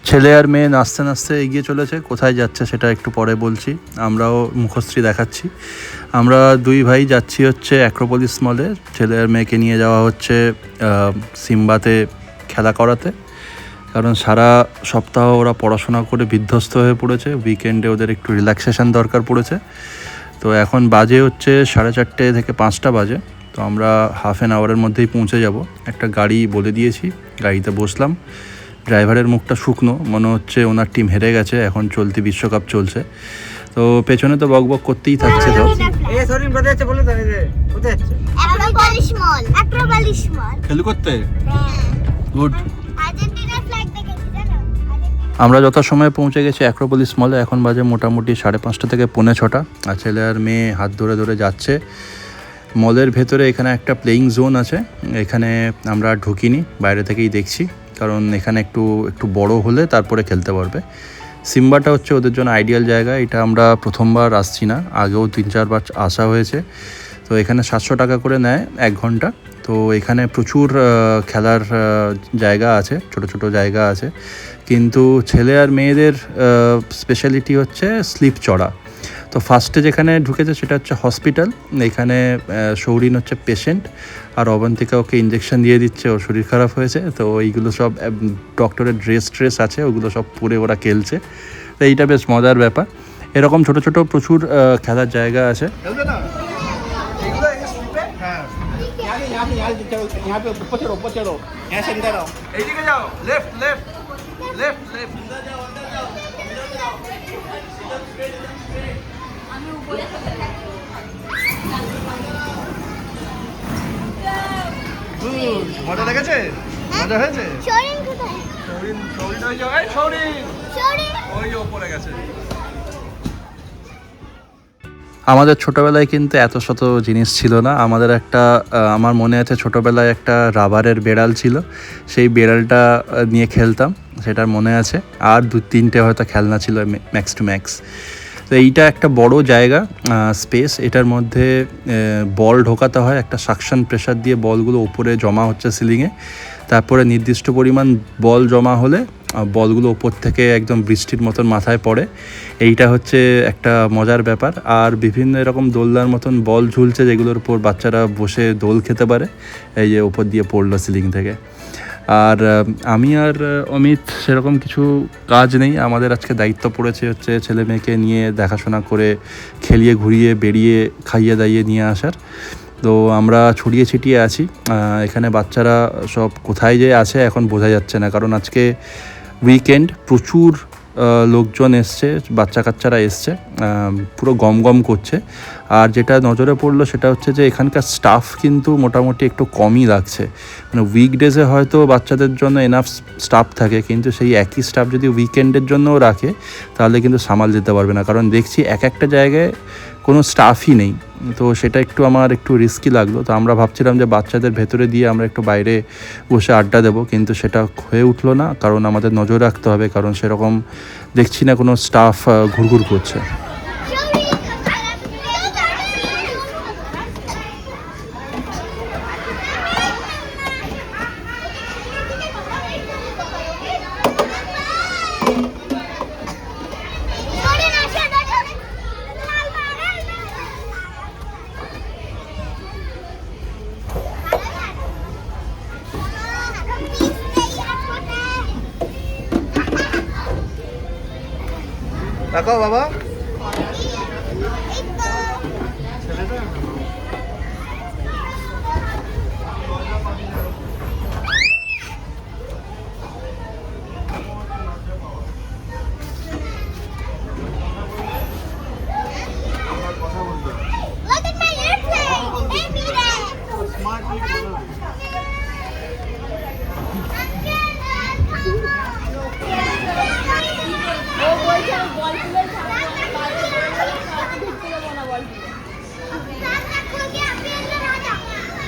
ছেলে আর মেয়ে নাচতে নাচতে এগিয়ে চলেছে, কোথায় যাচ্ছে সেটা একটু পরে বলছি। আমরাও মুখশ্রী দেখাচ্ছি। আমরা দুই ভাই যাচ্ছি হচ্ছে অ্যাক্রোপলিস মলে। ছেলে আর মেয়েকে নিয়ে যাওয়া হচ্ছে সিম্বাতে খেলা করাতে, কারণ সারা সপ্তাহ ওরা পড়াশোনা করে বিধ্বস্ত হয়ে পড়েছে। উইকেন্ডে ওদের একটু রিল্যাক্সেশন দরকার পড়েছে। তো এখন বাজে হচ্ছে 4:30 থেকে 5টা বাজে। তো আমরা হাফ অ্যান আওয়ারের মধ্যেই পৌঁছে যাব। একটা গাড়ি বলে দিয়েছি, গাড়িতে বসলাম। ড্রাইভারের মুখটা শুকনো, মনে হচ্ছে ওনার টিম হেরে গেছে, এখন চলতি বিশ্বকাপ চলছে। তো পেছনে তো বক বক করতেই থাকছে। তো খেলু করতে গুড। আমরা যথাসময়ে পৌঁছে গেছি অ্যাক্রোপলিস মলে। এখন বাজে মোটামুটি 5:30 থেকে 5:45। আর ছেলে আর মেয়ে হাত ধরে ধরে যাচ্ছে মলের ভেতরে। এখানে একটা প্লেয়িং জোন আছে, এখানে আমরা ঢুকিনি, বাইরে থেকেই দেখছি, কারণ এখানে একটু বড় হলে তারপরে খেলতে পারবে। সিম্বাটা হচ্ছে ওদের জন্য আইডিয়াল জায়গা। এটা আমরা প্রথমবার আসছি না, আগেও 3-4 বার আসা হয়েছে। তো এখানে 700 টাকা করে নেয় 1 ঘন্টা। তো এখানে প্রচুর খেলার জায়গা আছে, ছোট ছোট জায়গা আছে। কিন্তু ছেলে আর মেয়েদের স্পেশালিটি হচ্ছে স্লিপ চড়া। তো ফার্স্টে যেখানে ঢুকেছে সেটা হচ্ছে হসপিটাল। এখানে সৌরিন হচ্ছে পেশেন্ট, আর অবন্তিকা ওকে ইঞ্জেকশন দিয়ে দিচ্ছে, ওর শরীর খারাপ হয়েছে। তো এইগুলো সব ডক্টরের ড্রেস আছে, ওগুলো সব পরে ওরা খেলছে। তো এইটা বেশ মজার ব্যাপার। এরকম ছোট ছোট প্রচুর খেলার জায়গা আছে। মজা লেগেছে? মজা হয়েছে? আমাদের ছোটোবেলায় কিন্তু এত শত জিনিস ছিল না। আমাদের আমার মনে আছে ছোটোবেলায় একটা রাবারের বেড়াল ছিল, সেই বেড়ালটা নিয়ে খেলতাম, সেটার মনে আছে। আর 2-3টে হয়তো খেলনা ছিল ম্যাক্স টু ম্যাক্স। তো এইটা একটা বড় জায়গা, স্পেস। এটার মধ্যে বল ঢোকাতে হয়, একটা সাকশন প্রেসার দিয়ে বলগুলো ওপরে জমা হচ্ছে সিলিংয়ে। তারপরে নির্দিষ্ট পরিমাণ বল জমা হলে বলগুলো ওপর থেকে একদম বৃষ্টির মতন মাথায় পড়ে। এইটা হচ্ছে একটা মজার ব্যাপার। আর বিভিন্ন এরকম দোলনার মতন বল ঝুলছে, যেগুলোর উপর বাচ্চারা বসে দোল খেতে পারে। এই যে ওপর দিয়ে পড়লো সিলিং থেকে। আর আমি আর অমিত সেরকম কিছু কাজ নেই, আমাদের আজকে দায়িত্ব পড়েছে হচ্ছে ছেলে মেয়েকে নিয়ে দেখাশোনা করে খেলিয়ে ঘুরিয়ে বেরিয়ে খাইয়ে দাইয়ে নিয়ে আসার। তো আমরা ছড়িয়ে ছিটিয়ে আছি। এখানে বাচ্চারা সব কোথায় যে আছে এখন বোঝা যাচ্ছে না, কারণ আজকে উইকেন্ড, প্রচুর লোকজন এসছে, বাচ্চা কাচ্চারা এসছে, পুরো গম গম করছে। আর যেটা নজরে পড়লো সেটা হচ্ছে যে এখানকার স্টাফ কিন্তু মোটামুটি একটু কমই লাগছে। মানে উইকডেজে হয়তো বাচ্চাদের জন্য এনাফ স্টাফ থাকে, কিন্তু সেই একই স্টাফ যদি উইকেন্ডের জন্যও রাখে তাহলে কিন্তু সামাল দিতে পারবে না, কারণ দেখছি একটা জায়গায় কোনো স্টাফই নেই। তো সেটা আমার একটু রিস্কি লাগলো। তো আমরা ভাবছিলাম যে বাচ্চাদের ভেতরে দিয়ে আমরা একটু বাইরে বসে আড্ডা দেবো, কিন্তু সেটা হয়ে উঠলো না, কারণ আমাদের নজর রাখতে হবে, কারণ সেরকম দেখছি না কোনো স্টাফ ঘুরঘুর করছে। তাকাও বাবা।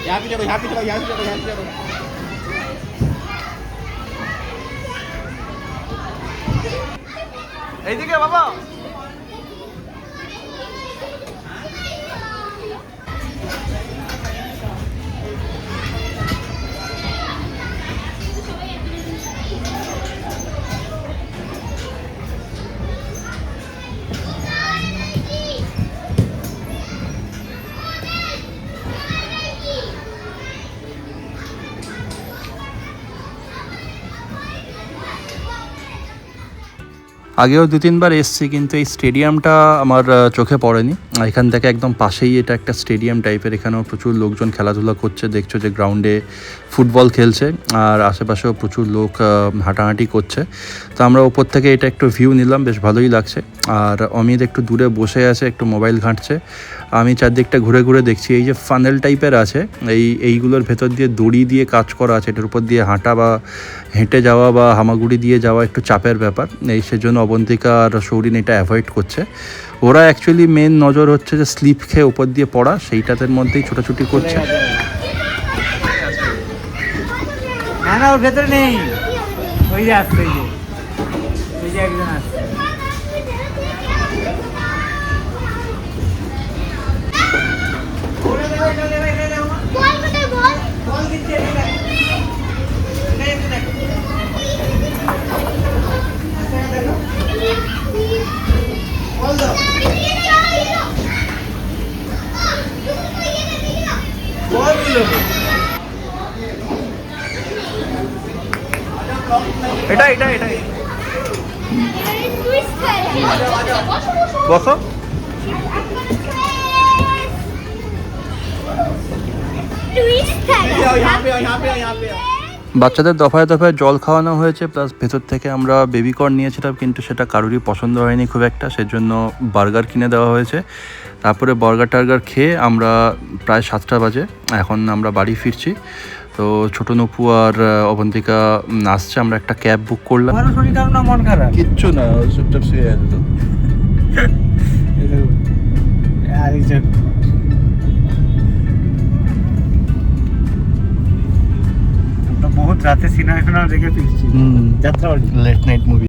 यहाँ पे चलो, यहाँ पे चलो, यहाँ पे चलो, यहाँ पे चलो। এইদিকে বাবা। আগেও 2-3 বার এসছি, কিন্তু এই স্টেডিয়ামটা আমার চোখে পড়েনি। এখান থেকে একদম পাশেই এটা একটা স্টেডিয়াম টাইপের, এখানেও প্রচুর লোকজন খেলাধুলা করছে। দেখছো যে গ্রাউন্ডে ফুটবল খেলছে আর আশেপাশেও প্রচুর লোক হাঁটাহাঁটি করছে। তো আমরা ওপর থেকে এটা একটু ভিউ নিলাম, বেশ ভালোই লাগছে। আর অমিত একটু দূরে বসে আছে, একটু মোবাইল ঘাঁটছে। আমি চারদিকটা ঘুরে ঘুরে দেখছি। এই যে ফানেল টাইপের আছে, এইগুলোর ভেতর দিয়ে দড়ি দিয়ে কাজ করা আছে, এটার উপর দিয়ে হাঁটা বা হেঁটে যাওয়া বা হামাগুড়ি দিয়ে যাওয়া একটু চাপের ব্যাপার। সেজন্য অবন্তিকা আর সৌরিন এটা অ্যাভয়েড করছে। ওরা অ্যাকচুয়ালি মেন নজর হচ্ছে যে স্লিপ খেয়ে উপর দিয়ে পড়া, সেইটাদের মধ্যেই ছোটাছুটি করছে। না না, ওর ভেতরে নেই, ওই যে আসছে, ওই যে একজন আসছে। এটা এটা এটা বসো। বাচ্চাদের দফায় দফায় জল খাওয়ানো হয়েছে, প্লাস ভেতর থেকে আমরা বেবিকর্ন নিয়েছিলাম, কিন্তু সেটা কারোরই পছন্দ হয়নি খুব একটা, সেজন্য বার্গার কিনে দেওয়া হয়েছে। তারপরে বার্গার টার্গার খেয়ে আমরা প্রায় 7টা বাজে এখন আমরা বাড়ি ফিরছি। তো ছোটো নপু আর অবন্তিকা আসছে, আমরা একটা ক্যাব বুক করলাম। শরীর খারাপ না মন খারাপ? কিচ্ছু না, চুপচাপ শুয়ে আছে তো। বহুত রাতে সিনেমা দেখে ফিরছি, যাত্রা লেট নাইট মুভি।